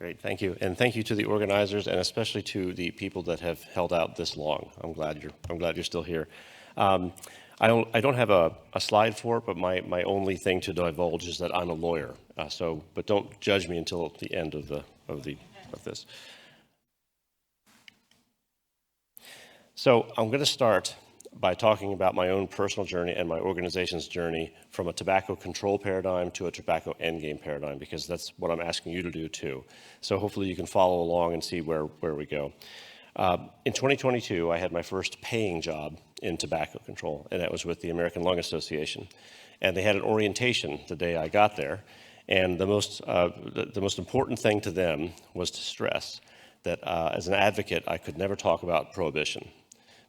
Great, thank you. And thank you to the organizers and especially to the people that have held out this long. I'm glad you're still here. I don't have a slide for it, but my only thing to divulge is that I'm a lawyer. But don't judge me until the end of this. So I'm going to start by talking about my own personal journey and my organization's journey from a tobacco control paradigm to a tobacco endgame paradigm, because that's what I'm asking you to do too. So hopefully you can follow along and see where we go. In 2022, I had my first paying job in tobacco control, and that was with the American Lung Association. And they had an orientation the day I got there, and the most important thing to them was to stress that as an advocate, I could never talk about prohibition,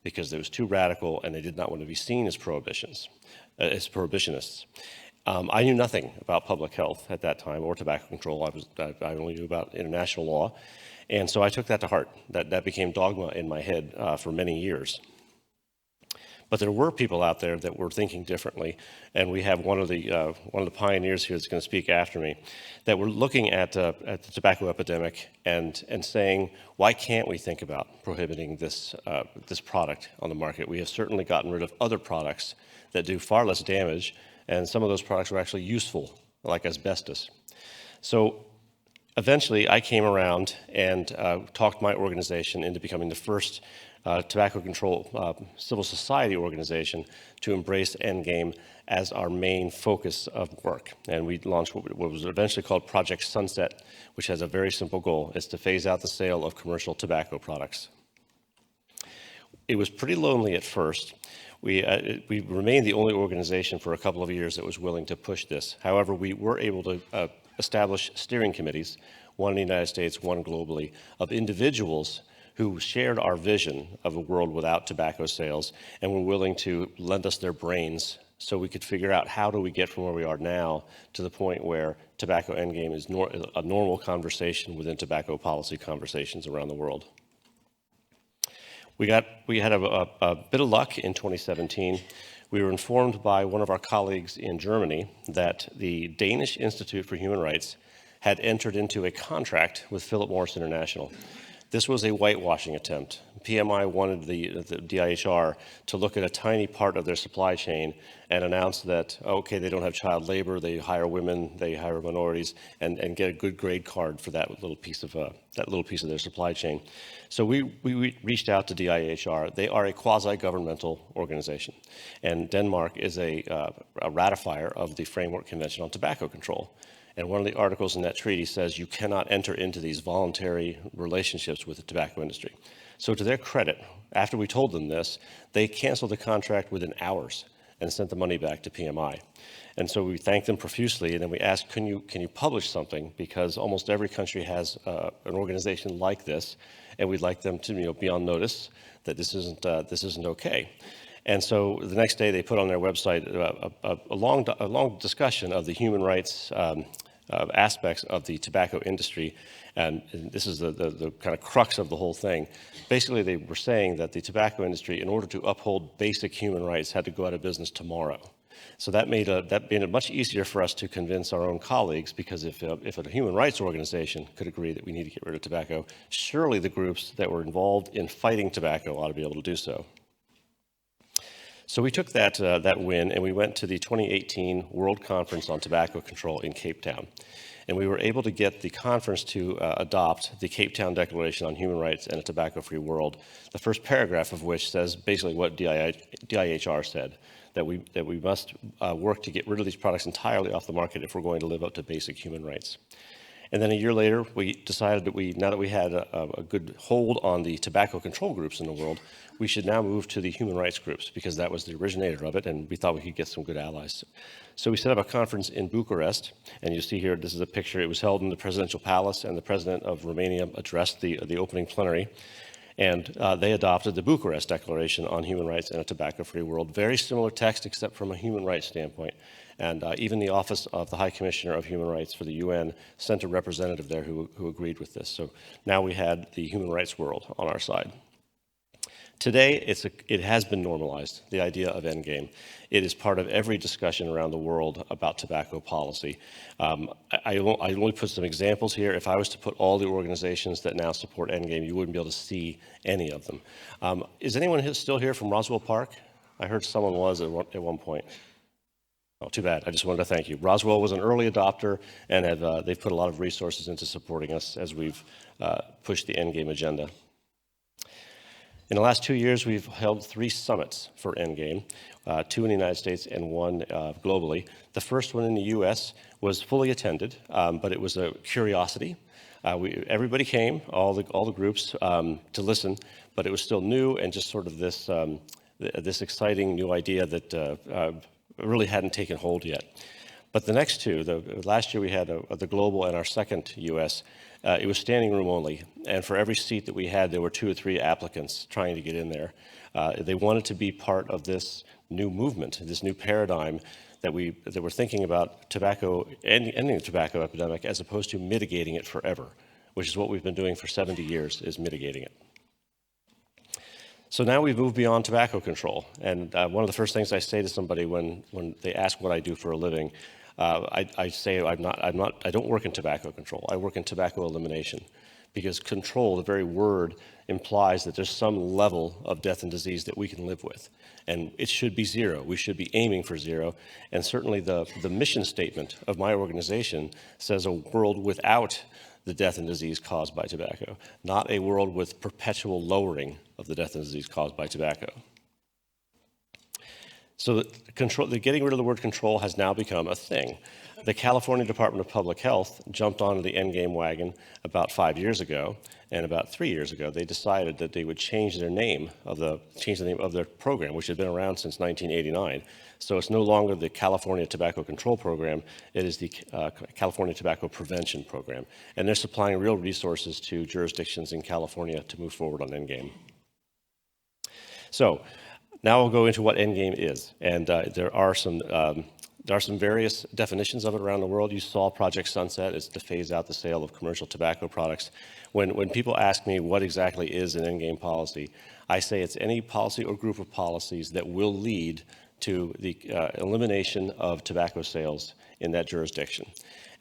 because it was too radical and they did not want to be seen as prohibitionists. I knew nothing about public health at that time or tobacco control. I only knew about international law. And so I took that to heart. That became dogma in my head for many years. But there were people out there that were thinking differently, and we have one of the pioneers here that's going to speak after me, that were looking at the tobacco epidemic and saying, why can't we think about prohibiting this product on the market? We have certainly gotten rid of other products that do far less damage, and some of those products were actually useful, like asbestos. So eventually, I came around and talked my organization into becoming the first tobacco control civil society organization to embrace Endgame as our main focus of work. And we launched what was eventually called Project Sunset, which has a very simple goal. It's to phase out the sale of commercial tobacco products. It was pretty lonely at first. We remained the only organization for a couple of years that was willing to push this. However, we were able to establish steering committees, one in the United States, one globally, of individuals who shared our vision of a world without tobacco sales and were willing to lend us their brains so we could figure out how do we get from where we are now to the point where tobacco endgame is a normal conversation within tobacco policy conversations around the world. We had a bit of luck in 2017. We were informed by one of our colleagues in Germany that the Danish Institute for Human Rights had entered into a contract with Philip Morris International. This was a whitewashing attempt. PMI wanted the DIHR to look at a tiny part of their supply chain and announce that, okay, they don't have child labor, they hire women, they hire minorities, and get a good grade card for that little piece of their supply chain. So we reached out to DIHR. They are a quasi-governmental organization, and Denmark is a ratifier of the Framework Convention on Tobacco Control. And one of the articles in that treaty says you cannot enter into these voluntary relationships with the tobacco industry. So to their credit, after we told them this, they canceled the contract within hours and sent the money back to PMI. And so we thanked them profusely, and then we asked, can you publish something? Because almost every country has an organization like this, and we'd like them to be on notice that this isn't okay. And so the next day they put on their website a long discussion of the human rights aspects of the tobacco industry. And this is the kind of crux of the whole thing. Basically, they were saying that the tobacco industry, in order to uphold basic human rights, had to go out of business tomorrow. So that made it much easier for us to convince our own colleagues, because if a human rights organization could agree that we need to get rid of tobacco, surely the groups that were involved in fighting tobacco ought to be able to do so. So we took that win and we went to the 2018 World Conference on Tobacco Control in Cape Town. And we were able to get the conference to adopt the Cape Town Declaration on Human Rights and a Tobacco-Free World, the first paragraph of which says basically what DIHR said, that we must work to get rid of these products entirely off the market if we're going to live up to basic human rights. And then a year later, we decided that now that we had a good hold on the tobacco control groups in the world, we should now move to the human rights groups, because that was the originator of it, and we thought we could get some good allies. So we set up a conference in Bucharest, and you see here, this is a picture. It was held in the presidential palace, and the president of Romania addressed the opening plenary. And they adopted the Bucharest Declaration on Human Rights and a Tobacco-Free World. Very similar text, except from a human rights standpoint. And even the Office of the High Commissioner of Human Rights for the UN sent a representative there who agreed with this. So now we had the human rights world on our side. Today, it has been normalized, the idea of Endgame. It is part of every discussion around the world about tobacco policy. I only put some examples here. If I was to put all the organizations that now support Endgame, you wouldn't be able to see any of them. Is anyone still here from Roswell Park? I heard someone was at one point. Oh, too bad. I just wanted to thank you. Roswell was an early adopter, and they've put a lot of resources into supporting us as we've pushed the Endgame agenda. In the last 2 years, we've held 3 summits for Endgame, 2 in the United States and 1 globally. The first one in the US was fully attended, but it was a curiosity. Everybody came, all the groups, to listen, but it was still new and just sort of this exciting new idea that really hadn't taken hold yet. But the next 2, last year we had the global and our second US, it was standing room only. And for every seat that we had, there were 2 or 3 applicants trying to get in there. They wanted to be part of this new movement, this new paradigm that we're thinking about ending the tobacco epidemic as opposed to mitigating it forever, which is what we've been doing for 70 years, is mitigating it. So now we've moved beyond tobacco control. And one of the first things I say to somebody when they ask what I do for a living, I say I don't work in tobacco control. I work in tobacco elimination, because control, the very word, implies that there's some level of death and disease that we can live with. And it should be 0. We should be aiming for 0. And certainly the mission statement of my organization says a world without the death and disease caused by tobacco, not a world with perpetual lowering of the death and disease caused by tobacco. So the getting rid of the word control has now become a thing. The California Department of Public Health jumped onto the Endgame wagon about 5 years ago, and about 3 years ago, they decided that they would change the name of their program, which had been around since 1989. So it's no longer the California Tobacco Control Program, it is the California Tobacco Prevention Program. And they're supplying real resources to jurisdictions in California to move forward on Endgame. So now I'll go into what Endgame is, and there are some various definitions of it around the world. You saw Project Sunset. It's to phase out the sale of commercial tobacco products. When people ask me what exactly is an Endgame policy, I say it's any policy or group of policies that will lead to the elimination of tobacco sales in that jurisdiction.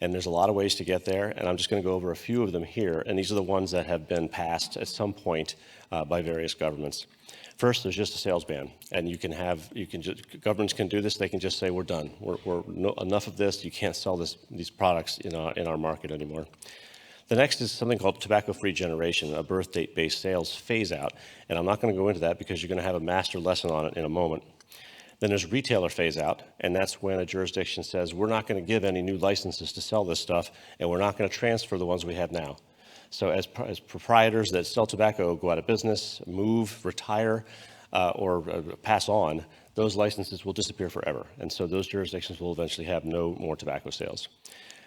And there's a lot of ways to get there, and I'm just going to go over a few of them here, and these are the ones that have been passed at some point by various governments. First, there's just a sales ban, and governments can do this. They can just say, we're done. Enough of this. You can't sell these products in our market anymore. The next is something called tobacco-free generation, a birth date-based sales phase-out, and I'm not going to go into that because you're going to have a master lesson on it in a moment. Then there's retailer phase-out, and that's when a jurisdiction says, we're not going to give any new licenses to sell this stuff, and we're not going to transfer the ones we have now. So as proprietors that sell tobacco go out of business, move, retire, or pass on, those licenses will disappear forever. And so those jurisdictions will eventually have no more tobacco sales.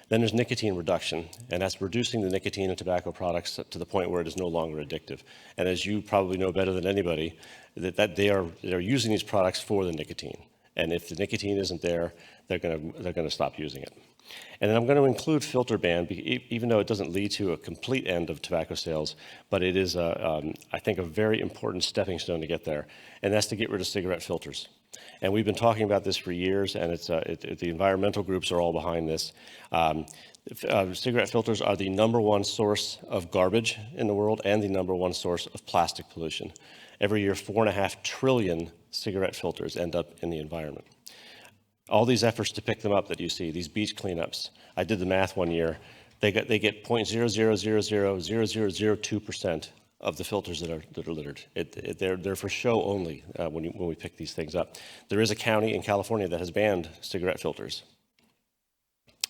Then there's nicotine reduction, and that's reducing the nicotine in tobacco products to the point where it is no longer addictive. And as you probably know better than anybody, that they are using these products for the nicotine. And if the nicotine isn't there, they're going to stop using it. And then I'm going to include filter ban, even though it doesn't lead to a complete end of tobacco sales, but it is, I think, a very important stepping stone to get there, and that's to get rid of cigarette filters. And we've been talking about this for years, and the environmental groups are all behind this. Cigarette filters are the #1 source of garbage in the world and the #1 source of plastic pollution. Every year, 4.5 trillion cigarette filters end up in the environment. All these efforts to pick them up that you see, these beach cleanups, I did the math one year, they get 0.0000002% of the filters that are littered. They're for show only when we pick these things up. There is a county in California that has banned cigarette filters.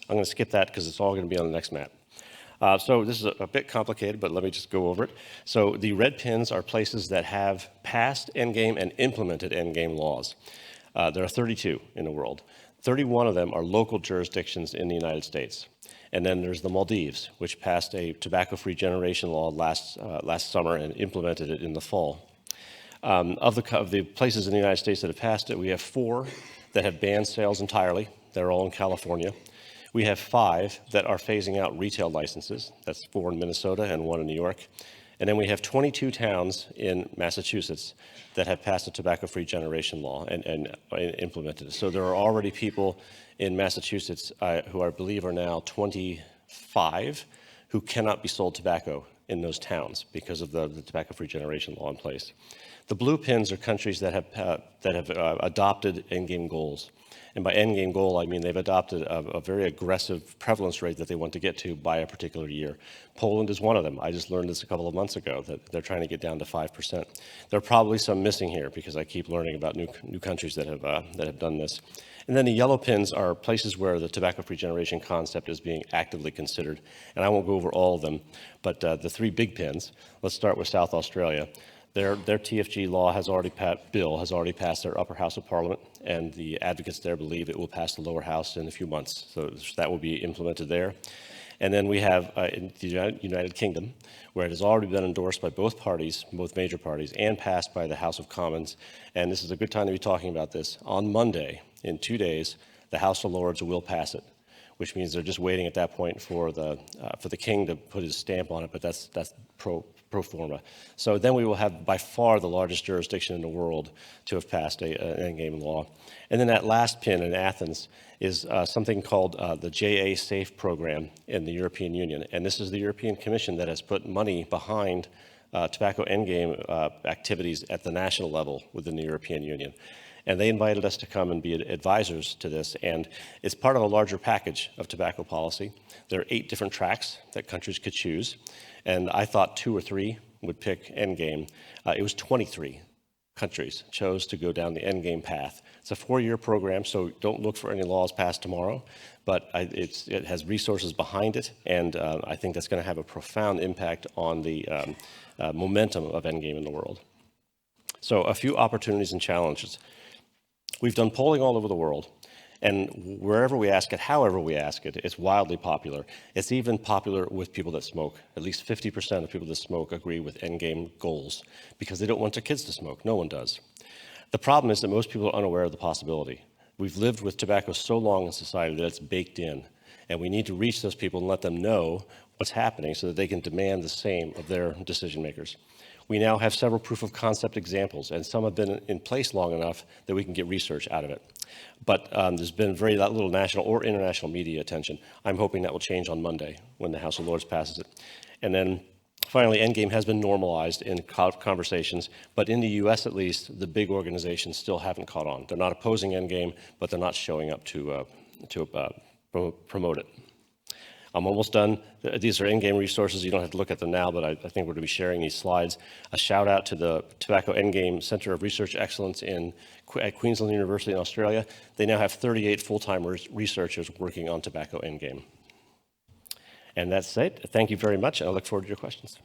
I'm going to skip that because it's all going to be on the next map. So this is a bit complicated, but let me just go over it. So the red pins are places that have passed Endgame and implemented Endgame laws. There are 32 in the world. 31 of them are local jurisdictions in the United States. And then there's the Maldives, which passed a tobacco-free generation law last summer and implemented it in the fall. Of the places in the United States that have passed it, we have 4 that have banned sales entirely. They're all in California. We have 5 that are phasing out retail licenses. That's 4 in Minnesota and 1 in New York. And then we have 22 towns in Massachusetts that have passed a tobacco-free generation law and implemented it. So there are already people in Massachusetts who I believe are now 25 who cannot be sold tobacco in those towns because of the tobacco-free generation law in place. The blue pins are countries that have adopted endgame goals. And by endgame goal, I mean they've adopted a very aggressive prevalence rate that they want to get to by a particular year. Poland is one of them. I just learned this a couple of months ago, that they're trying to get down to 5%. There are probably some missing here because I keep learning about new countries that have done this. And then the yellow pins are places where the tobacco-free generation concept is being actively considered. And I won't go over all of them, but the three big pins, let's start with South Australia. Their TFG law has already passed their upper house of parliament, and the advocates there believe it will pass the lower house in a few months. So that will be implemented there. And then we have in the United Kingdom, where it has already been endorsed by both parties, both major parties, and passed by the House of Commons. And this is a good time to be talking about this. On Monday, in 2 days, the House of Lords will pass it, which means they're just waiting at that point for the king to put his stamp on it, but that's pro forma. So then we will have by far the largest jurisdiction in the world to have passed an endgame law. And then that last pin in Athens is something called the JA SAFE program in the European Union. And this is the European Commission that has put money behind tobacco endgame activities at the national level within the European Union. And they invited us to come and be advisors to this. And it's part of a larger package of tobacco policy. There are 8 different tracks that countries could choose. And I thought 2 or 3 would pick endgame. It was 23 countries chose to go down the endgame path. It's a 4-year program, so don't look for any laws passed tomorrow. But it has resources behind it, and I think that's going to have a profound impact on the momentum of endgame in the world. So a few opportunities and challenges. We've done polling all over the world, and wherever we ask it, however we ask it, it's wildly popular. It's even popular with people that smoke. At least 50% of people that smoke agree with endgame goals because they don't want their kids to smoke. No one does. The problem is that most people are unaware of the possibility. We've lived with tobacco so long in society that it's baked in, and we need to reach those people and let them know what's happening so that they can demand the same of their decision makers. We now have several proof of concept examples, and some have been in place long enough that we can get research out of it. But there's been very little national or international media attention. I'm hoping that will change on Monday when the House of Lords passes it. And then finally, endgame has been normalized in conversations, but in the US at least, the big organizations still haven't caught on. They're not opposing endgame, but they're not showing up to promote it. I'm almost done. These are in-game resources. You don't have to look at them now, but I think we're going to be sharing these slides. A shout out to the Tobacco Endgame Center of Research Excellence at Queensland University in Australia. They now have 38 full-time researchers working on tobacco endgame. And that's it. Thank you very much. I look forward to your questions.